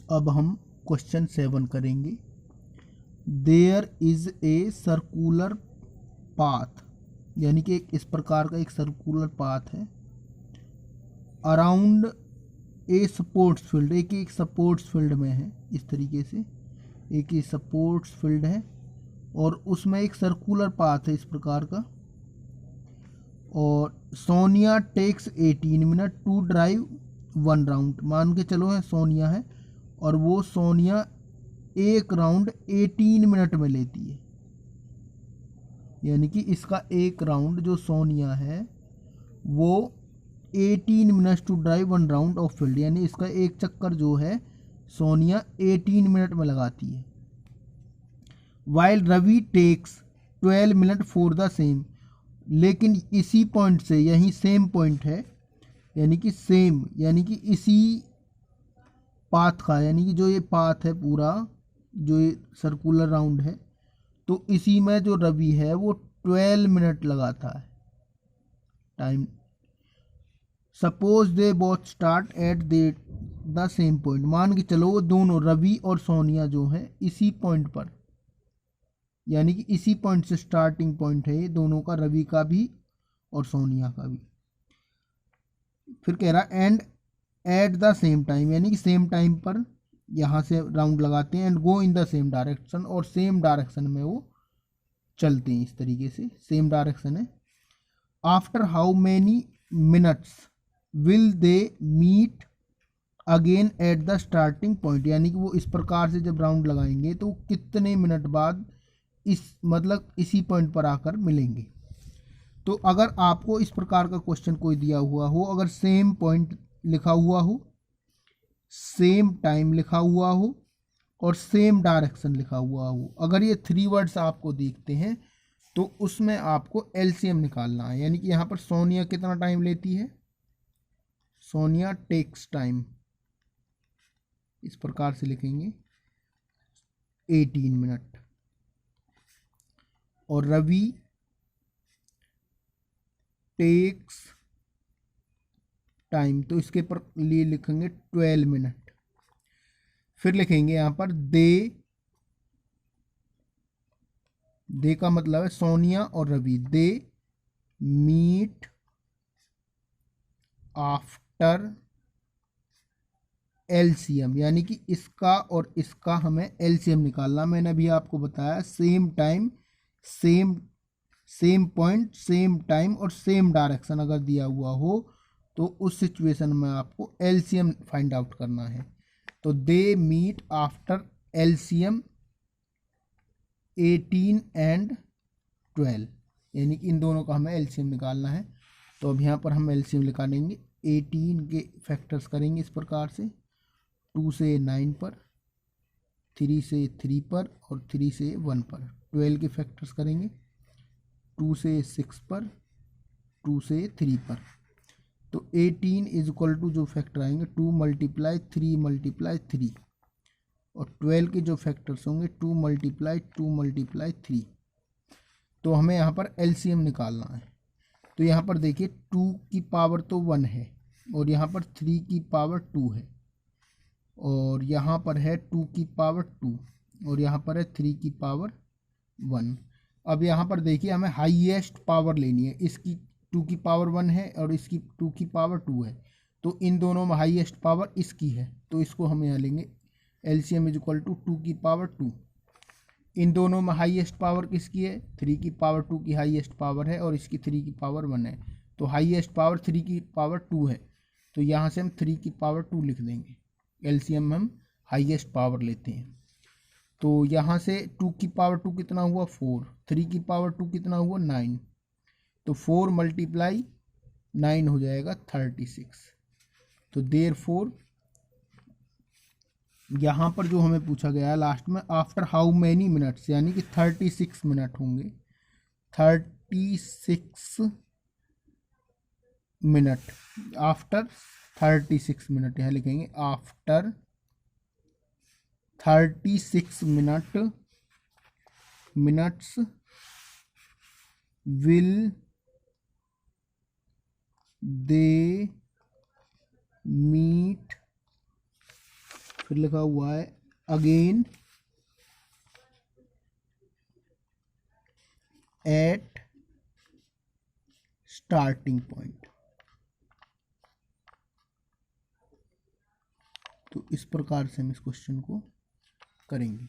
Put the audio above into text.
अब हम क्वेश्चन 7 करेंगे। There is a circular path, यानी कि एक इस प्रकार का एक सर्कुलर पाथ है अराउंड ए स्पोर्ट्स फील्ड, एक स्पोर्ट्स फील्ड में है। इस तरीके से एक ही स्पोर्ट्स फील्ड है और उसमें एक सर्कुलर पाथ है इस प्रकार का। और Sonia takes 18 minute to drive 1 round, मान के चलो है सोनिया है और वो सोनिया एक राउंड 18 मिनट में लेती है, यानी कि इसका एक राउंड जो सोनिया है वो 18 minutes to drive 1 round of field, यानी इसका एक चक्कर जो है सोनिया 18 मिनट में लगाती है। While Ravi takes 12 minute for the same, लेकिन इसी पॉइंट से, यही सेम पॉइंट है, यानी कि सेम, यानी कि इसी पाथ का, यानी कि जो ये पाथ है पूरा, जो ये सर्कुलर राउंड है, तो इसी में जो रवि है वो 12 मिनट लगाता है time. Suppose they both start at the same point, मान के चलो वो दोनों रवि और सोनिया जो है इसी पॉइंट पर, यानी कि इसी पॉइंट से स्टार्टिंग पॉइंट है ये दोनों का, रवि का भी और सोनिया का भी। फिर कह रहा and at the same time, यानी कि सेम टाइम पर यहाँ से राउंड लगाते हैं। And go in the same direction, और सेम डायरेक्शन में वो चलते हैं। इस तरीके से सेम डायरेक्शन है। After how many minutes will they meet again at the starting point, यानी कि वो इस प्रकार से जब राउंड लगाएंगे तो कितने मिनट बाद इस मतलब इसी पॉइंट पर आकर मिलेंगे। तो अगर आपको इस प्रकार का क्वेश्चन कोई दिया हुआ हो, अगर सेम पॉइंट लिखा हुआ हो, सेम टाइम लिखा हुआ हो और सेम डायरेक्शन लिखा हुआ हो, अगर ये 3 वर्ड्स आपको दिखते हैं तो उसमें आपको एलसीएम निकालना है। यानी कि यहाँ पर सोनिया कितना टाइम लेती है, सोनिया टेक्स टाइम, इस प्रकार से लिखेंगे 18 मिनट, और रवि टेक्स टाइम, तो इसके पर लिए लिखेंगे 12 मिनट। फिर लिखेंगे यहाँ पर दे का मतलब है सोनिया और Ravi, they meet after LCM, यानी कि इसका और इसका हमें एलसीएम निकालना। मैंने अभी आपको बताया same time, same point, same time और सेम डायरेक्शन अगर दिया हुआ हो तो उस सिचुएशन में आपको एलसीएम फाइंड आउट करना है। तो they meet after LCM 18 and 12, यानी कि इन दोनों का हमें एलसीएम निकालना है। तो अब यहाँ पर हम एलसीएम निकालेंगे। 18 के फैक्टर्स करेंगे इस प्रकार से, 2 से 9 पर, 3 से 3 पर और 3 से 1 पर। 12 के फैक्टर्स करेंगे 2 से 6 पर, 2 से 3 पर। तो 18 इज इक्वल टू जो फैक्टर आएंगे 2 मल्टीप्लाई 3 मल्टीप्लाई 3, और 12 के जो फैक्टर्स होंगे 2 मल्टीप्लाई 2 मल्टीप्लाई 3। तो हमें यहाँ पर एलसीएम निकालना है। तो यहाँ पर देखिए 2 की पावर तो 1 है और यहाँ पर 3 की पावर 2 है, और यहाँ पर है 2 की पावर 2 और यहाँ पर है 3 की पावर 1। अब यहाँ पर देखिए हमें हाईएस्ट पावर लेनी है, इसकी 2 की पावर 1 है और इसकी 2 की पावर 2 है, तो इन दोनों में हाईएस्ट पावर इसकी है, तो इसको हम यहाँ लेंगे एलसीएम इज इक्वल टू 2 की पावर 2। इन दोनों में हाईएस्ट पावर किसकी है, 3 की पावर 2 की हाईएस्ट पावर है और इसकी 3 की पावर 1 है, तो हाईएस्ट पावर 3 की पावर 2 है, तो यहाँ से हम 3 की पावर 2 लिख देंगे। एलसीएम में हम हाईएस्ट पावर लेते हैं। तो यहाँ से 2 की पावर 2 कितना हुआ 4, 3 की पावर 2 कितना हुआ 9, तो 4 मल्टीप्लाई 9 हो जाएगा 36। तो देयरफॉर यहाँ पर जो हमें पूछा गया है लास्ट में, आफ्टर हाउ मैनी मिनट्स, यानी कि 36 मिनट होंगे, 36 मिनट, आफ्टर 36 मिनट, यहाँ लिखेंगे after 36 minutes will they meet फिर लिखा हुआ है अगेन एट स्टार्टिंग पॉइंट। तो इस प्रकार से हम इस क्वेश्चन को करेंगे।